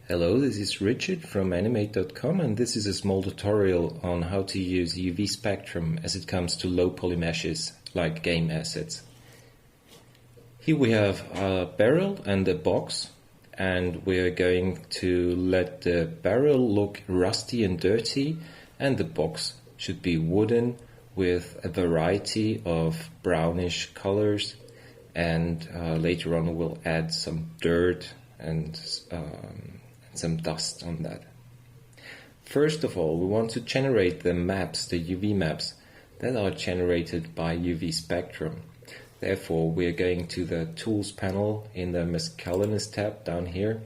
Hello, this is Richard from animate.com, and this is a small tutorial on how to use UV spectrum as it comes to low poly meshes like game assets. Here we have a barrel and a box, and we're going to let the barrel look rusty and dirty, and the box should be wooden with a variety of brownish colors, and later on we'll add some dirt and some dust on that. First of all, we want to generate the maps, the UV maps that are generated by UV spectrum. Therefore, we are going to the Tools panel in the Miscellaneous tab down here.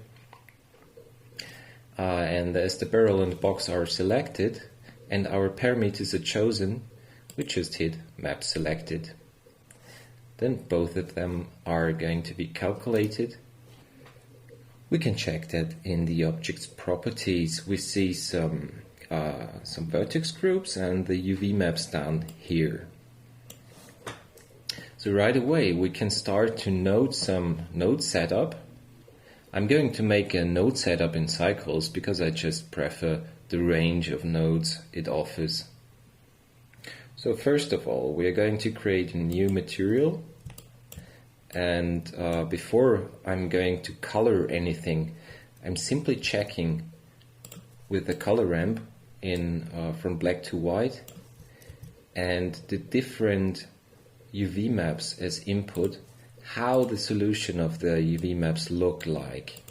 And as the barrel and the box are selected and our parameters are chosen, we just hit Map Selected. Then both of them are going to be calculated. We can check that in the object's properties. We see some vertex groups and the UV maps down here. So right away we can start to node some node setup. I'm going to make a node setup in cycles because I just prefer the range of nodes it offers. So first of all, we are going to create a new material. And before I'm going to color anything, I'm simply checking with the color ramp from black to white and the different UV maps as input, how the solution of the UV maps look like.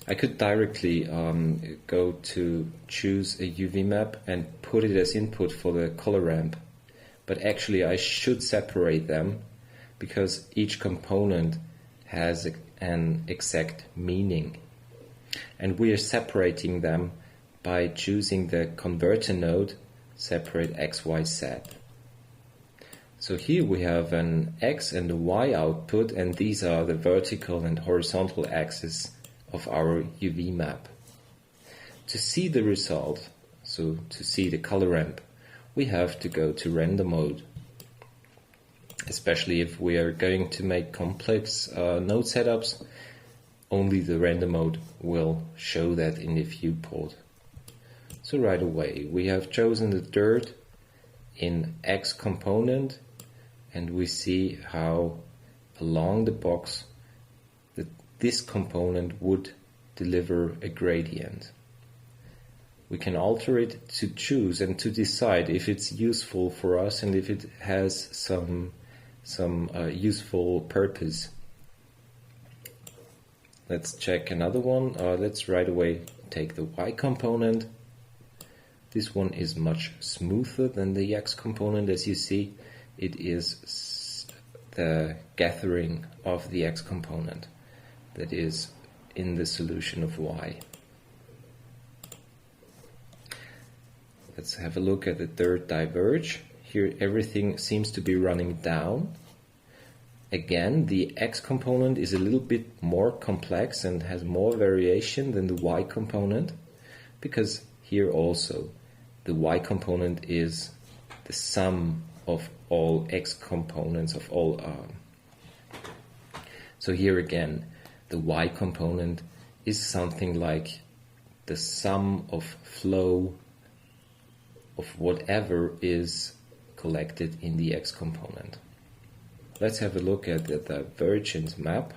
I could directly go to choose a UV map and put it as input for the color ramp, but actually I should separate them, because each component has an exact meaning. And we are separating them by choosing the converter node, separate X, Y, Z. So here we have an X and a Y output, and these are the vertical and horizontal axes of our UV map. To see the result, so to see the color ramp, we have to go to render mode. Especially if we are going to make complex node setups, only the render mode will show that in the viewport. So right away we have chosen the dirt in X component, and we see how along the box this component would deliver a gradient. We can alter it to choose and to decide if it's useful for us and if it has some useful purpose. Let's check another one. Let's right away take the Y component. This one is much smoother than the X component. As you see, it is the gathering of the X component that is in the solution of Y. Let's have a look at the dirt diverge. Here everything seems to be running down. Again, the X component is a little bit more complex and has more variation than the Y component, because here also the Y component is the sum of all X components of all. So here again, the Y component is something like the sum of flow of whatever is collected in the X component. Let's have a look at the divergence map.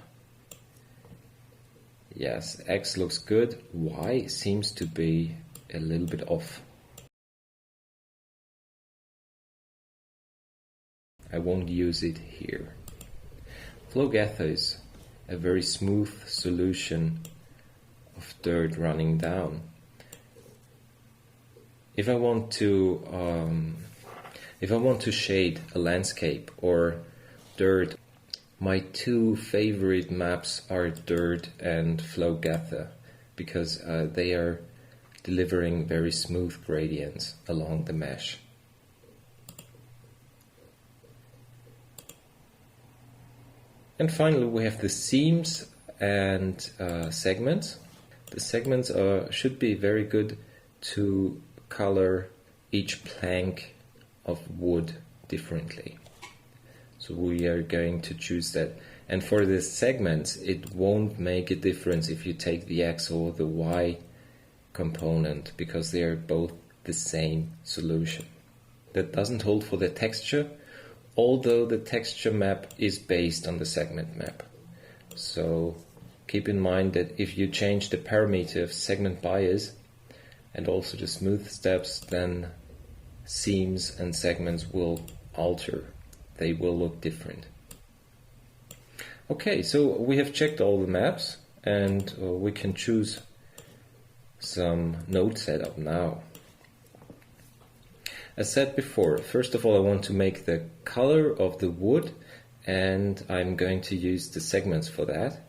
Yes, X looks good, Y seems to be a little bit off. I won't use it here. Flow gather is a very smooth solution of dirt running down. If I want to shade a landscape or dirt, my two favorite maps are dirt and flow gather, because they are delivering very smooth gradients along the mesh. And finally we have the seams and segments. The segments should be very good to color each plank of wood differently. So we are going to choose that And for the segments, it won't make a difference if you take the X or the Y component, because they are both the same solution. That doesn't hold for the texture, although the texture map is based on the segment map. So keep in mind that if you change the parameter of segment bias and also the smooth steps, then seams and segments will alter. They will look different. Okay, so we have checked all the maps, and we can choose some node setup now. As said before, first of all I want to make the color of the wood, and I'm going to use the segments for that.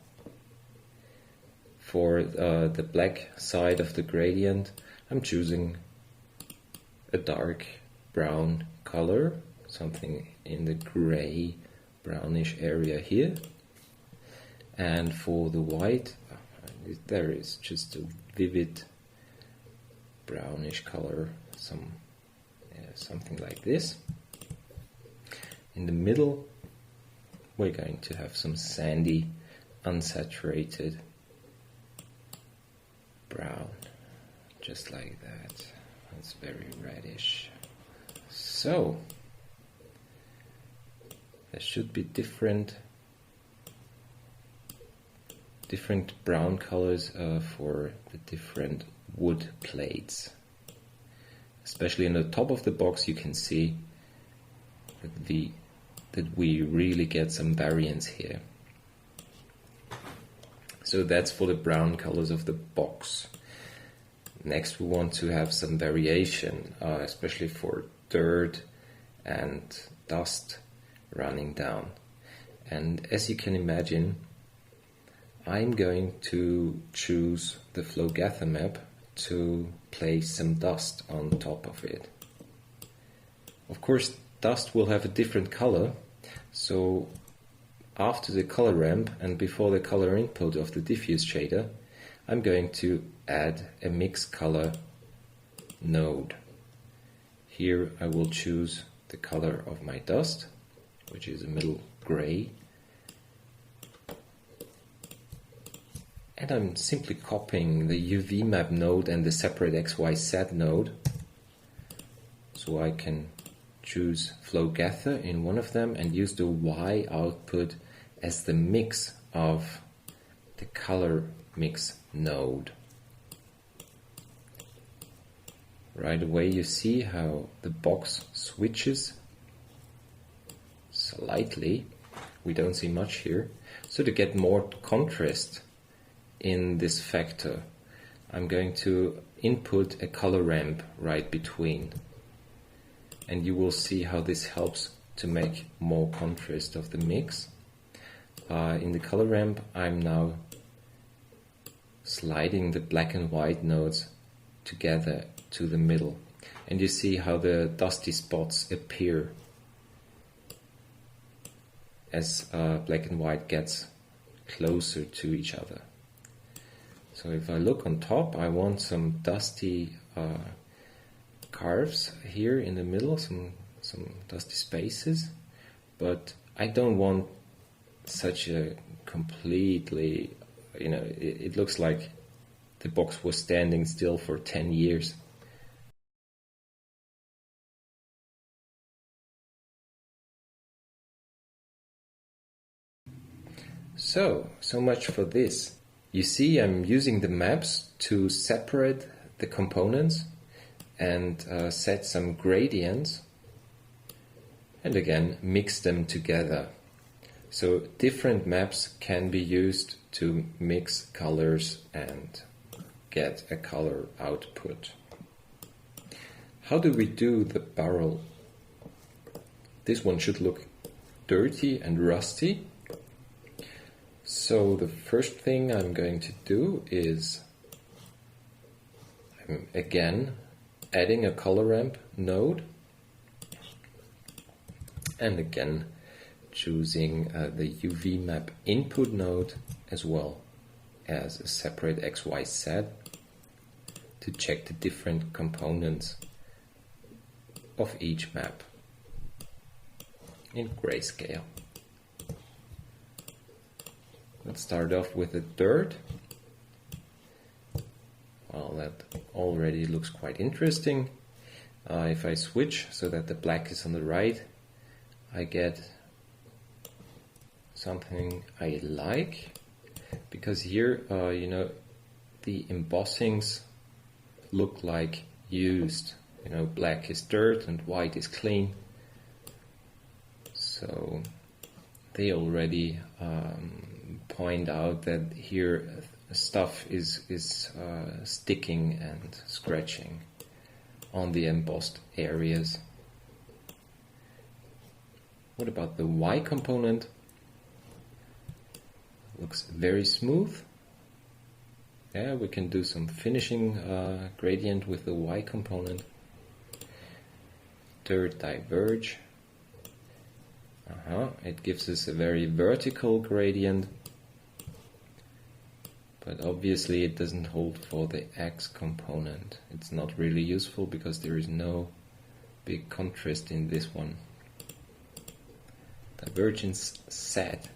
For the black side of the gradient, I'm choosing a dark brown color, something in the gray brownish area here. And for the white, there is just a vivid brownish color, something like this. In the middle, we're going to have some sandy, unsaturated brown, just like that. It's very reddish. So, there should be different brown colors for the different wood plates. Especially in the top of the box, you can see that we really get some variance here. So that's for the brown colors of the box. Next we want to have some variation, especially for dirt and dust running down. And as you can imagine, I'm going to choose the flow gather map to place some dust on top of it. Of course, dust will have a different color, so after the color ramp and before the color input of the diffuse shader, I'm going to add a mix color node. Here I will choose the color of my dust, which is a middle gray. And I'm simply copying the UV map node and the separate XYZ node. So I can choose flow gather in one of them and use the Y output as the mix of the color mix node. Right away you see how the box switches slightly. We don't see much here. So to get more contrast in this factor, I'm going to input a color ramp right between, and you will see how this helps to make more contrast of the mix. In the color ramp, I'm now sliding the black and white nodes together to the middle, and you see how the dusty spots appear as black and white gets closer to each other. So if I look on top, I want some dusty carves here in the middle, some dusty spaces, but I don't want such a completely, it looks like the box was standing still for 10 years. So much for this. You see, I'm using the maps to separate the components and set some gradients, and again mix them together. So different maps can be used to mix colors and get a color output. How do we do the barrel? This one should look dirty and rusty. So the first thing I'm going to do is, I'm again adding a color ramp node, and again choosing the UV map input node as well as a separate XYZ to check the different components of each map in grayscale. Let's start off with the dirt. Well, that already looks quite interesting. If I switch so that the black is on the right, I get something I like, because here, you know, the embossings look like used. You know, black is dirt and white is clean. So they already point out that here stuff is sticking and scratching on the embossed areas. What about the Y component? Looks very smooth. Yeah, we can do some finishing gradient with the Y component. Dirt diverge. It gives us a very vertical gradient, but obviously it doesn't hold for the X component. It's not really useful because there is no big contrast in this one. Divergence set.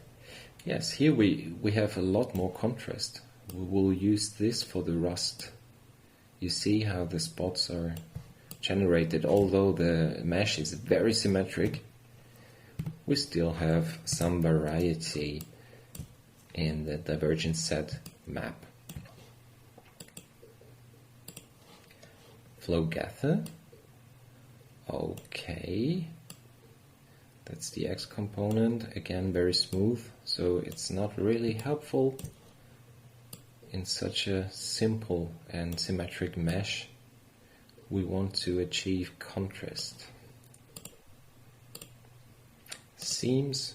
Yes, here we have a lot more contrast. We will use this for the rust. You see how the spots are generated. Although the mesh is very symmetric, we still have some variety in the divergence set map. Flow gather. Okay. That's the X component. Again, very smooth, so it's not really helpful in such a simple and symmetric mesh. We want to achieve contrast. Seams,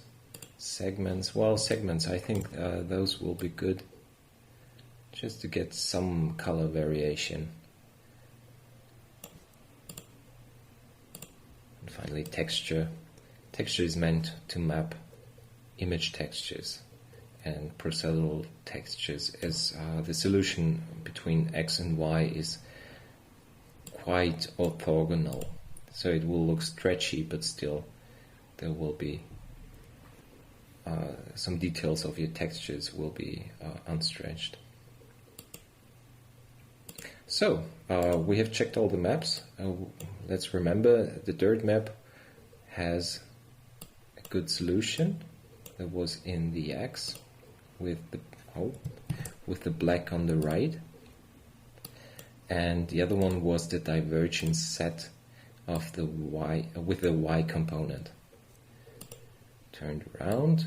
segments. Well, segments, I think those will be good, just to get some color variation. And finally, texture. Texture is meant to map image textures and procedural textures, as the solution between X and Y is quite orthogonal. So it will look stretchy, but still there will be some details of your textures will be unstretched. So we have checked all the maps. Let's remember the dirt map has a good solution that was in the X with the black on the right, and the other one was the divergence set of the Y with the Y component. Turned around,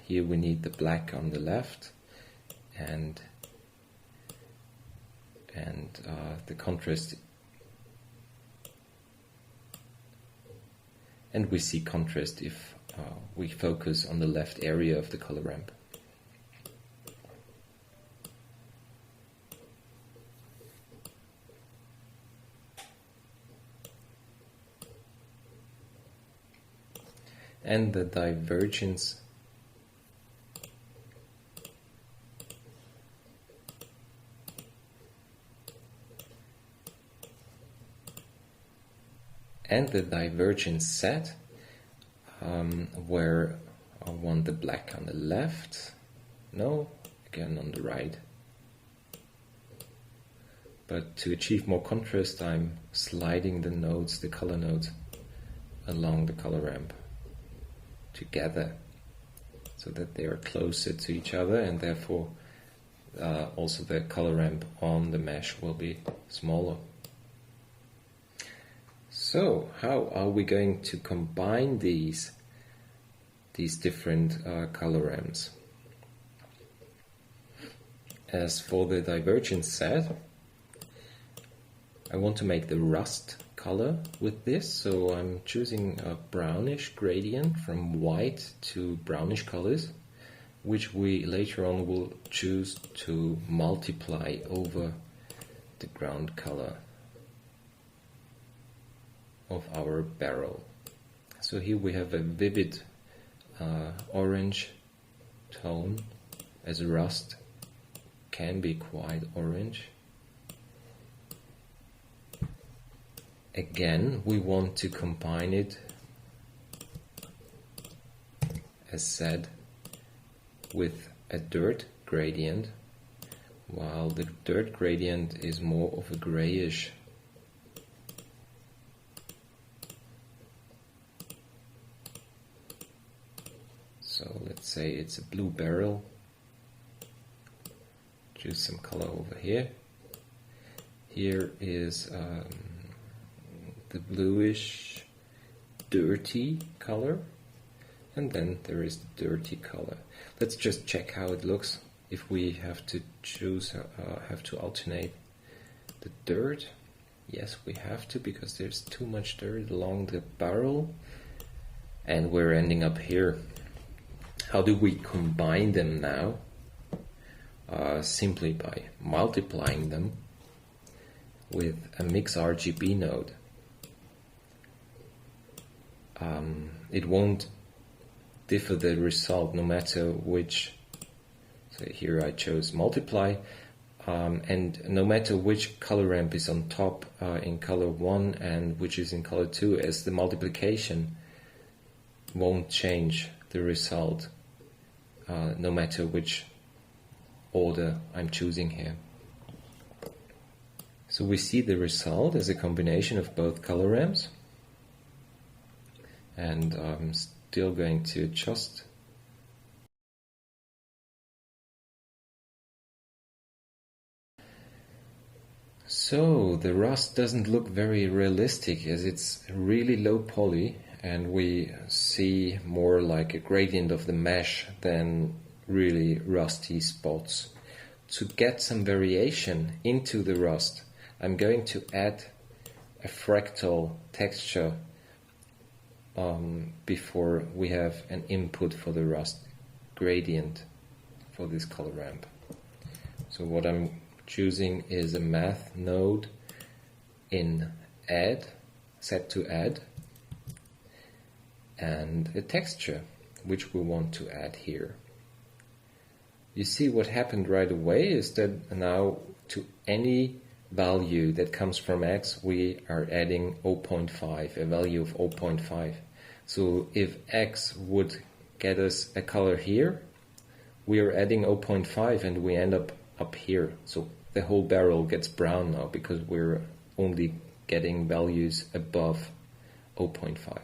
here we need the black on the left, and the contrast, and we see contrast if we focus on the left area of the color ramp. And the divergence set, where I want the black on the left, no, again on the right. But to achieve more contrast, I'm sliding the nodes, the color nodes, along the color ramp together, so that they are closer to each other, and therefore also the color ramp on the mesh will be smaller. So how are we going to combine these different color ramps? As for the divergence set, I want to make the rust color with this, so I'm choosing a brownish gradient from white to brownish colors, which we later on will choose to multiply over the ground color of our barrel. So here we have a vivid orange tone, as rust can be quite orange. Again, we want to combine it, as said, with a dirt gradient, while the dirt gradient is more of a grayish. So let's say it's a blue barrel. Choose some color over here. Here is the bluish dirty color, and then there is the dirty color. Let's just check how it looks if we have to choose, have to alternate the dirt. Yes, we have to, because there's too much dirt along the barrel, and we're ending up here. How do we combine them now? Simply by multiplying them with a mix RGB node. It won't differ the result no matter which. So here I chose multiply, and no matter which color ramp is on top in color 1 and which is in color 2, as the multiplication won't change the result no matter which order I'm choosing here. So we see the result as a combination of both color ramps, and I'm still going to adjust. So the rust doesn't look very realistic, as it's really low poly, and we see more like a gradient of the mesh than really rusty spots. To get some variation into the rust, I'm going to add a fractal texture before we have an input for the rust gradient for this color ramp. So what I'm choosing is a math node in add, set to add, and a texture which we want to add here. You see what happened right away is that now to any value that comes from x we are adding 0.5, a value of 0.5. So if x would get us a color here, we are adding 0.5 and we end up here. So the whole barrel gets brown now because we're only getting values above 0.5.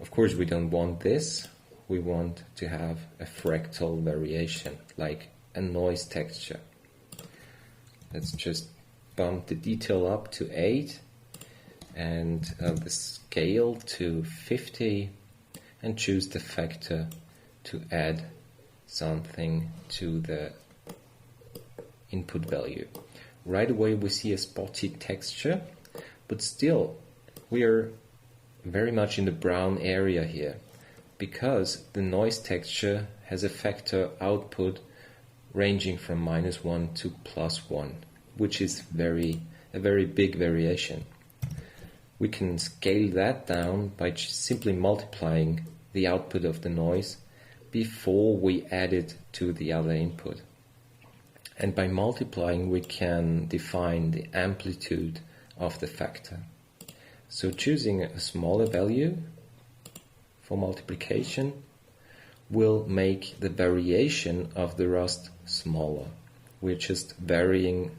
Of course we don't want this. We want to have a fractal variation, like a noise texture. Let's just bump the detail up to 8 and the scale to 50, and choose the factor to add something to the input value. Right away we see a spotty texture, but still we are very much in the brown area here, because the noise texture has a factor output ranging from -1 to +1, which is a very big variation. We can scale that down by simply multiplying the output of the noise before we add it to the other input. And by multiplying we can define the amplitude of the factor. So choosing a smaller value for multiplication will make the variation of the rust smaller. We're just varying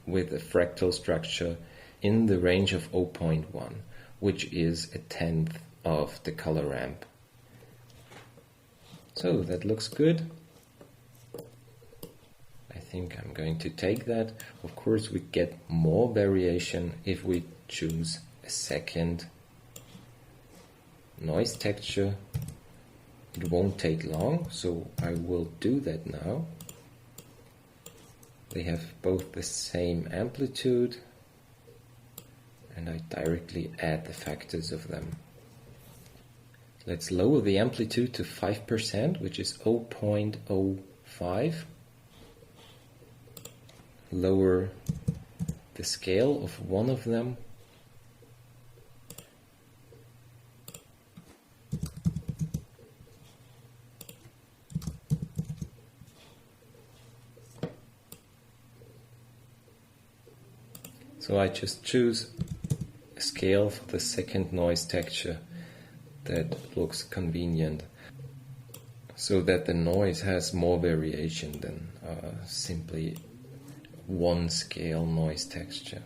with a fractal structure in the range of 0.1, which is 1/10 of the color ramp. So that looks good. I think I'm going to take that. Of course we get more variation if we choose a second noise texture. It won't take long, so I will do that now. They have both the same amplitude, and I directly add the factors of them. Let's lower the amplitude to 5%, which is 0.05. Lower the scale of one of them. So I just choose a scale for the second noise texture that looks convenient. so that the noise has more variation than simply one scale noise texture.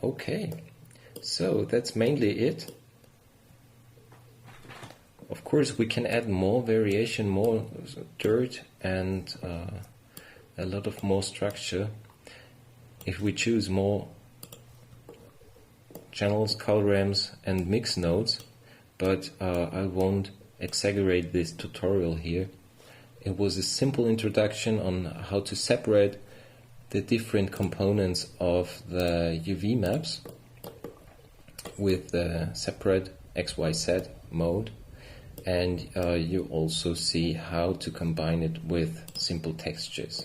Okay, so that's mainly it. Of course, we can add more variation, more dirt, and a lot of more structure if we choose more channels, color ramps, and mix nodes, but I won't exaggerate this tutorial here. It was a simple introduction on how to separate the different components of the UV maps with the separate XYZ mode, and you also see how to combine it with simple textures.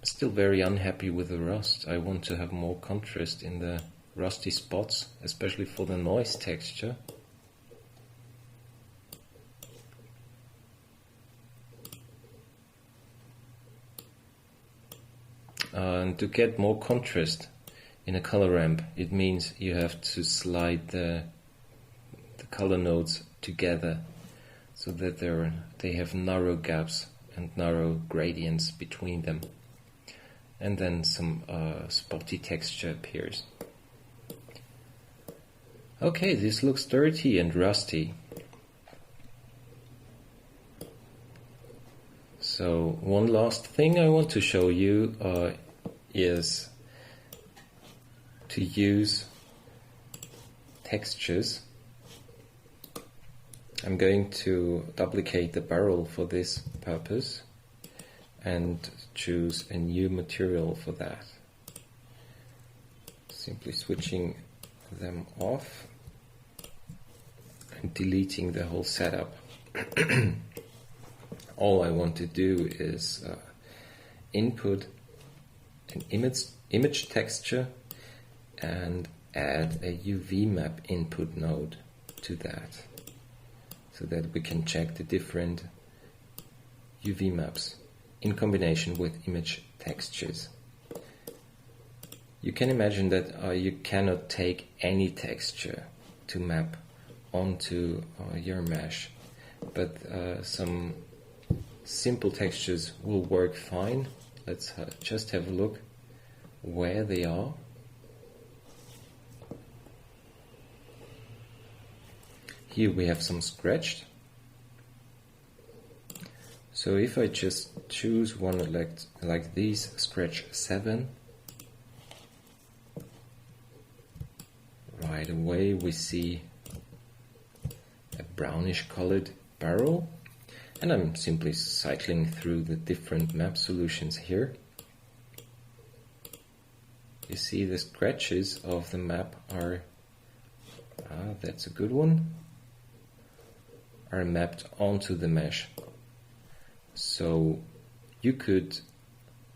Still very unhappy with the rust. I want to have more contrast in the rusty spots, especially for the noise texture. And to get more contrast in a color ramp, it means you have to slide the color nodes together so that they have narrow gaps and narrow gradients between them. And then some spotty texture appears. Okay, this looks dirty and rusty. So one last thing I want to show you is to use textures. I'm going to duplicate the barrel for this purpose and choose a new material for that. Simply switching them off and deleting the whole setup. All I want to do is input an image texture and add a UV map input node to that, so that we can check the different UV maps in combination with image textures. You can imagine that you cannot take any texture to map onto your mesh, but some simple textures will work fine. Let's just have a look where they are. Here we have some scratched. So if I just choose one like these, scratch 7, right away we see a brownish colored barrel, and I'm simply cycling through the different map solutions here. You see the scratches of the map are, that's a good one, are mapped onto the mesh. So you could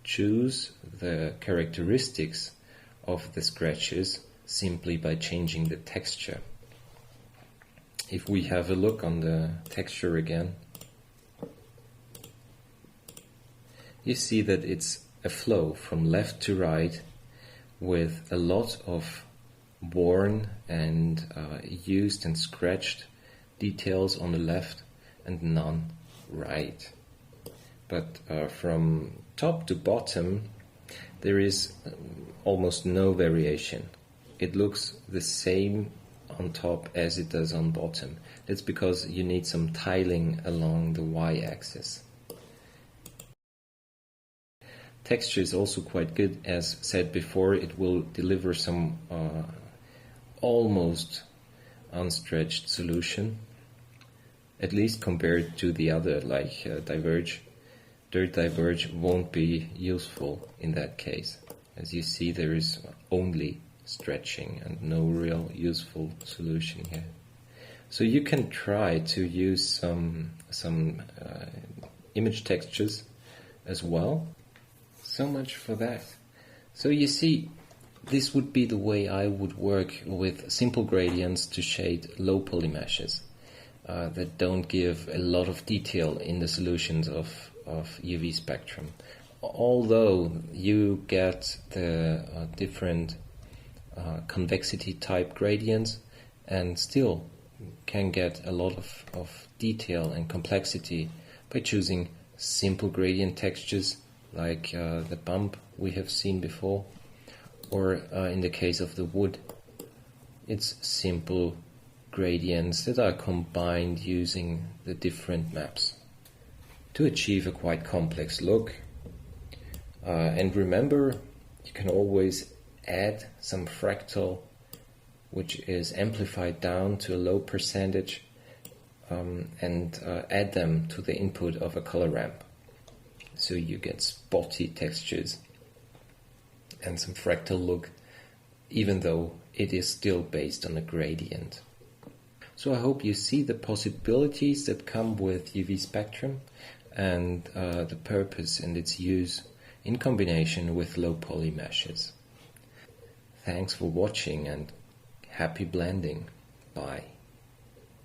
choose the characteristics of the scratches simply by changing the texture. If we have a look on the texture again, you see that it's a flow from left to right with a lot of worn and used and scratched details on the left and none right. But from top to bottom there is almost no variation. It looks the same on top as it does on bottom. That's because you need some tiling along the y-axis. Texture is also quite good. As said before, it will deliver some almost unstretched solution, at least compared to the other, like Diverge. Dirt Diverge won't be useful in that case. As you see, there is only stretching and no real useful solution here. So you can try to use some image textures as well. So much for that. So you see, this would be the way I would work with simple gradients to shade low poly meshes that don't give a lot of detail in the solutions of of UV spectrum. Although you get the different convexity type gradients and still can get a lot of detail and complexity by choosing simple gradient textures like the bump we have seen before, or in the case of the wood, it's simple gradients that are combined using the different maps to achieve a quite complex look. And remember, you can always add some fractal which is amplified down to a low percentage and add them to the input of a color ramp. So you get spotty textures and some fractal look, even though it is still based on a gradient. So I hope you see the possibilities that come with UV spectrum and the purpose and its use in combination with low poly meshes. Thanks for watching and happy blending. Bye.